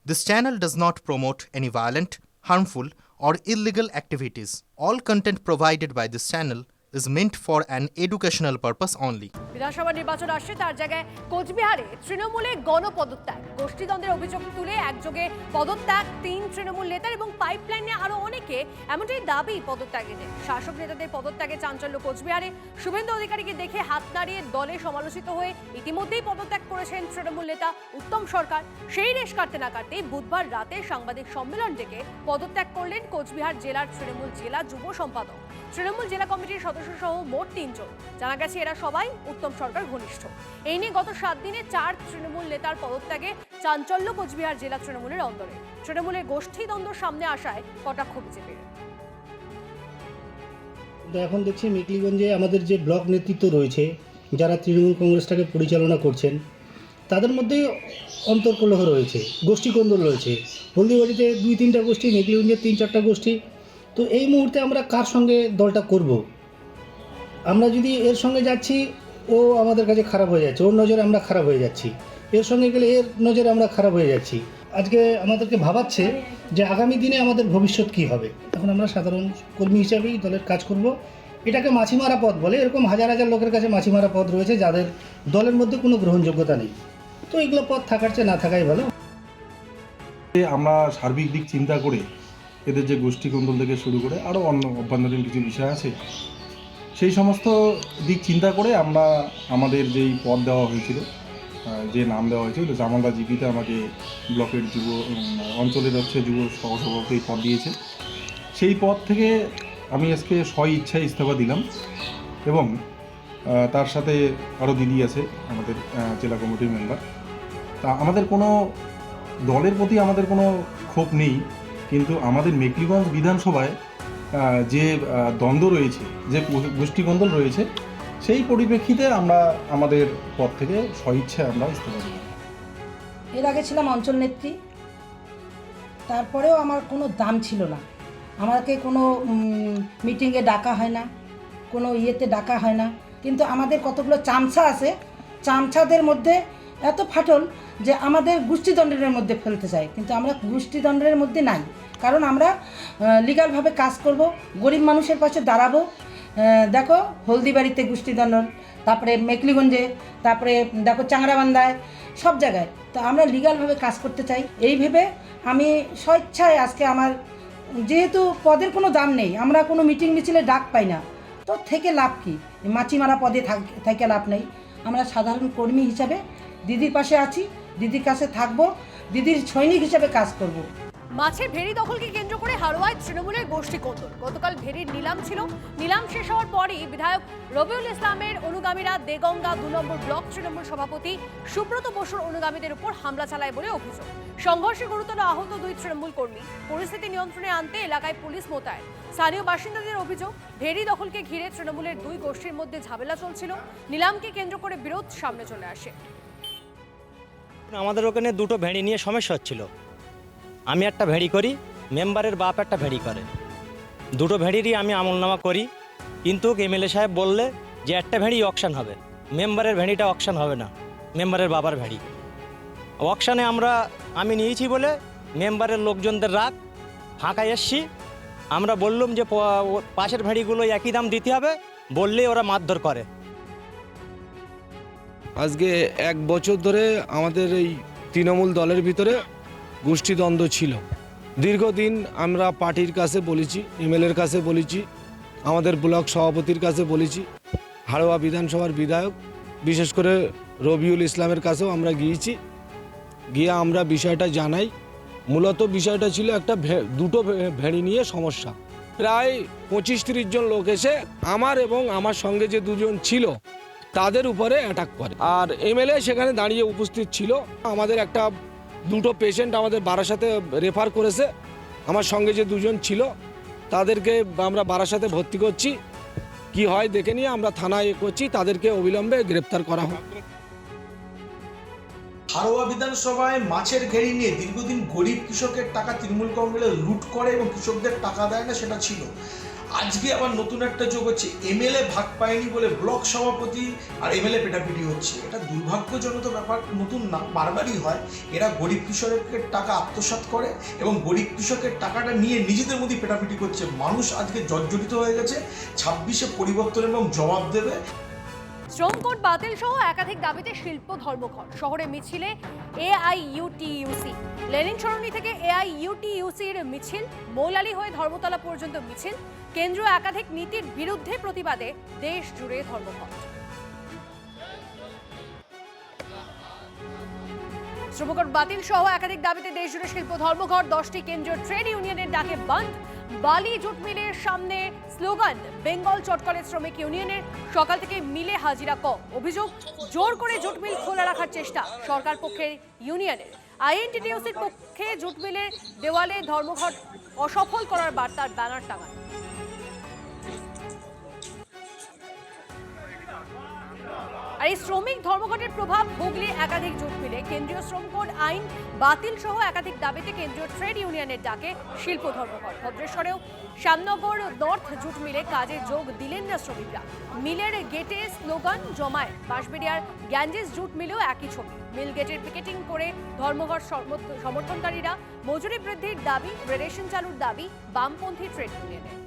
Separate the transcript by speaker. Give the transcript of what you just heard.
Speaker 1: This channel does not promote any violent, harmful, or illegal activities. All content provided by this channel is meant for an educational purpose only.
Speaker 2: বিধানসভা নির্বাচন আসছে, তার জায়গায় কোচবিহারে তৃণমূলে গণপদত্যাগ, গোষ্ঠীদ্বন্দ্বের অভিযোগ তুলে একযোগে পদত্যাগ 3 তৃণমূল নেতার এবং পাইপলাইনে আরো অনেকে, এমনটাই দাবি পদত্যাগের। শাসক নেতাদের পদত্যাগে চাঞ্চল্য কোচবিহারে। শুভেন্দু অধিকারীকে দেখে হাত নাড়িয়ে দলে সমালোচিত হয়ে ইতিমধ্যেই পদত্যাগ করেছেন তৃণমূল নেতা উত্তম সরকার। সেই রেশ কাটতে না কাটতেই বুধবার রাতে সাংবাদিক সম্মেলন ডেকে পদত্যাগ করলেন কোচবিহার জেলার তৃণমূল জেলা যুব সম্পাদক। তৃণমূল জেলা কমিটির সদস্য সহ মোট 3 জন। জানা গেছে এরা সবাই উত্তম সরকার ঘনিষ্ঠ। এই নিয়ে গত 7 দিনে 4 তৃণমূল নেতার পদত্যাগে চাঞ্চল্য কোচবিহার জেলা তৃণমূলের অন্দরে। তৃণমূলের গোষ্ঠীদ্বন্দ্ব সামনে আসায় কটাক্ষ বিজেপির।
Speaker 3: এখন দেখছি মেকলিগঞ্জে আমাদের যে ব্লক নেতৃত্ব রয়েছে, যারা তৃণমূল কংগ্রেসটাকে পরিচালনা করছেন, তাদের মধ্যে অন্তর্কলহ রয়েছে, গোষ্ঠীকন্দল রয়েছে। হলদিবাড়িতে 2-3টা গোষ্ঠী, মেকলিগঞ্জে 3-4টা গোষ্ঠী। তো এই মুহূর্তে আমরা কার সঙ্গে দলটা করব? আমরা যদি এর সঙ্গে যাচ্ছি, ও আমাদের কাছে খারাপ হয়ে যাচ্ছে, ওর নজরে আমরা খারাপ হয়ে যাচ্ছি। এর সঙ্গে গেলে এর নজরে আমরা খারাপ হয়ে যাচ্ছি। আজকে আমাদেরকে ভাবাচ্ছে যে আগামী দিনে আমাদের ভবিষ্যৎ কী হবে। এখন আমরা সাধারণ কর্মী হিসাবেই দলের কাজ করব। এটাকে মাছিমারা পদ বলে। এরকম হাজার হাজার লোকের কাছে মাছিমারা পদ রয়েছে, যাদের দলের মধ্যে কোনো গ্রহণযোগ্যতা নেই। তো এগুলো পদ থাকার চেয়ে না থাকাই ভালো।
Speaker 4: আমরা সার্বিক দিক চিন্তা করে এদের যে গোষ্ঠী কোন্দল থেকে শুরু করে আরও অন্য অভ্যন্তরীণ কিছু বিষয় আছে, সেই সমস্ত দিক চিন্তা করে আমরা আমাদের যেই পদ দেওয়া হয়েছিল, যে নাম দেওয়া হয়েছিল, জামালদা জিপিতে আমাকে ব্লকের যুব অঞ্চলের যুব সহসভাপতি এই পদ দিয়েছে। সেই পদ থেকে আমি আজকে স্ব-ইচ্ছায় ইস্তফা দিলাম এবং তার সাথে আরও দিদি আছে আমাদের জেলা কমিটির মেম্বার। তা আমাদের কোনো দলের প্রতি আমাদের কোনো ক্ষোভ নেই, কিন্তু আমাদের মেকলিগঞ্জ বিধানসভায় যে দ্বন্দ্ব রয়েছে, যে গোষ্ঠীকন্দল রয়েছে, সেই পরিপ্রেক্ষিতে আমরা আমাদের পদ থেকে স্বইচ্ছায় আমরা ইস্তফা দিলাম।
Speaker 5: এর আগে ছিলাম অঞ্চল নেত্রী, তারপরেও আমার কোনো দাম ছিল না। আমাকে কোনো মিটিংয়ে ডাকা হয় না, কোনো ইয়েতে ডাকা হয় না। কিন্তু আমাদের কতগুলো চামচা আছে, চামচাদের মধ্যে এত ফাটল যে আমাদের গোষ্ঠীদ্বন্দ্বের মধ্যে ফেলতে চায়, কিন্তু আমরা গোষ্ঠীদ্বন্দ্বের মধ্যে নাই। কারণ আমরা লিগালভাবে কাজ করব, গরিব মানুষের পাশে দাঁড়াবো। দেখো হলদিবাড়িতে গোষ্ঠীদ্বন্দ্ব, তারপরে মেকলিগঞ্জে, তারপরে দেখো চাংড়াবান্ধায়, সব জায়গায়। তো আমরা লিগালভাবে কাজ করতে চাই। এই ভেবে আমি স্বেচ্ছায় আজকে আমার, যেহেতু পদের কোনো দাম নেই, আমরা কোনো মিটিং মিছিলে ডাক পাই না, তো থেকে লাভ কী? মাছিমারা পদে থেকে লাভ নেই। আমরা সাধারণ কর্মী হিসাবে দিদির পাশে আছি, দিদির কাছে থাকবো, দিদির সৈনিক হিসাবে কাজ করব।
Speaker 2: মাছের ভেড়ি দখলকে কেন্দ্র করে হারোয়ায় তৃণমূলের গোষ্ঠী কোন্দল। গতকাল ভেড়ির নিলাম ছিল। নিলাম শেষ হওয়ার পরই বিধায়ক রবিউল ইসলামের অনুগামীরা দেগঙ্গা 2 নম্বর ব্লক তৃণমূল সভাপতি সুব্রত বসুর অনুগামীদের উপর হামলা চালায় বলে অভিযোগ। সংঘর্ষে গুরুতর আহত 2 তৃণমূল কর্মী। পরিস্থিতি নিয়ন্ত্রণে আনতে এলাকায় পুলিশ মোতায়েন। স্থানীয় বাসিন্দাদের অভিযোগ, ভেড়ি দখলকে ঘিরে তৃণমূলের 2 গোষ্ঠীর মধ্যে ঝামেলা চলছিল। নিলামকে কেন্দ্র করে বিরোধ সামনে চলে আসে।
Speaker 6: আমাদের ওখানে 2টো ভেড়ি নিয়ে সমস্যা হচ্ছিল। আমি একটা ভেড়ি করি, মেম্বারের বাপ একটা ভেড়ি করে। 2টো ভেড়িরই আমি আমলনামা করি, কিন্তু এমএলএ সাহেব বললে যে একটা ভেড়ি অকশন হবে, মেম্বারের ভেড়িটা অকশন হবে না, মেম্বারের বাবার ভেড়ি। অকশানে আমি নিয়েছি বলে মেম্বারের লোকজনদের রাগ, ফাঁকায় এসছি। আমরা বললাম যে পাশের ভেড়িগুলো একই দাম দিতে হবে, বললেই ওরা মারধর করে।
Speaker 7: আজকে 1 বছর ধরে আমাদের এই তৃণমূল দলের ভিতরে গোষ্ঠীদ্বন্দ্ব ছিল। দীর্ঘদিন আমরা পার্টির কাছে বলেছি, এমএলএর কাছে বলেছি, আমাদের ব্লক সভাপতির কাছে বলেছি, হাড়োয়া বিধানসভার বিধায়ক বিশেষ করে রবিউল ইসলামের কাছেও আমরা গিয়ে আমরা বিষয়টা জানাই। মূলত বিষয়টা ছিল একটা 2টো ভেড়ি নিয়ে সমস্যা। প্রায় 25-30 জন লোক এসে আমার এবং আমার সঙ্গে যে 2 জন ছিল তাদের উপরে অ্যাটাক করে। আর এমএলএ সেখানে দাঁড়িয়ে উপস্থিত ছিল। আমাদের 2টো পেশেন্ট আমাদের বারাসাতে রেফার করেছে। আমার সঙ্গে যে 2 জন ছিল তাদেরকে আমরা বারাসাতে ভর্তি করছি। কি হয় দেখে নিয়ে আমরা থানায় করছি, তাদেরকে অবিলম্বে গ্রেপ্তার করা হয়।
Speaker 8: হারোয়া বিধানসভায় মাছের ঘেরি নিয়ে দীর্ঘদিন গরিব কৃষকের টাকা তৃণমূল কংগ্রেস লুট করে এবং কৃষকদের টাকা দেয় না, সেটা ছিল। আজকে আবার নতুন একটা যোগ হচ্ছে, এমএলএ ভাগ পায়নি বলে ব্লক সভাপতি আর এমএলএ পেটাপিটি হচ্ছে। এটা দুর্ভাগ্যজনক ব্যাপার, নতুন না, বারবারই হয়। এরা গরিব কৃষকের টাকা আত্মসাৎ করে এবং গরিব কৃষকের টাকাটা নিয়ে নিজেদের মধ্যে পেটাপিটি করছে। মানুষ আজকে জর্জরিত হয়ে গেছে, 26-এ পরিবর্তন এবং জবাব দেবে।
Speaker 2: শ্রম কোড বাতিল সহ একাধিক দাবিতে শিল্প ধর্মঘট, শহরে মিছিলে এআইইউটিইউসি। লেনিন সরণি থেকে এআইইউটিইউসির মিছিল, মৌলালী হয়ে ধর্মতলা পর্যন্ত মিছিল। কেন্দ্রীয় একাধিক নীতির বিরুদ্ধে প্রতিবাদে দেশ জুড়ে ধর্মঘট। শ্রমকোড বাতিল সহ একাধিক দাবিতে দেশ জুড়ে শিল্প ধর্মঘট। 10টি কেন্দ্রীয় ট্রেড ইউনিয়নের ডাকে বন্ধ। বালি জুট মিলের সামনে স্লোগান, বেঙ্গল চটকলের শ্রমিক ইউনিয়নের। সকাল থেকে মিলে হাজিরা কম, অভিযোগ জোর করে জুট মিল খোলা রাখার চেষ্টা সরকার পক্ষের ইউনিয়নের। আইএনটিটিইউসির পক্ষে জুট মিলের দেওয়ালে ধর্মঘট অসফল করার বার্তার ব্যানার টাঙানো। আর এই শ্রমিক ধর্মঘটের প্রভাব হুগলি একাধিক জুট মিলে। কেন্দ্রীয় শ্রম কোড আইন বাতিল সহ একাধিক দাবিতে কেন্দ্রীয় ট্রেড ইউনিয়নের ডাকে শিল্প ধর্মঘট। ভদ্রেশ্বরেও শ্যামনগর নর্থ জুট মিলে কাজে যোগ দিলেন না শ্রমিকরা। মিলের গেটে স্লোগান জমায়। বাঁশবেড়িয়ার গ্যাঞ্জেস জুট মিলেও একই ছবি। মিল গেটের পিকেটিং করে ধর্মঘট সমর্থনকারীরা। মজুরি বৃদ্ধির দাবি, রেশন চালুর দাবি বামপন্থী ট্রেড ইউনিয়নের।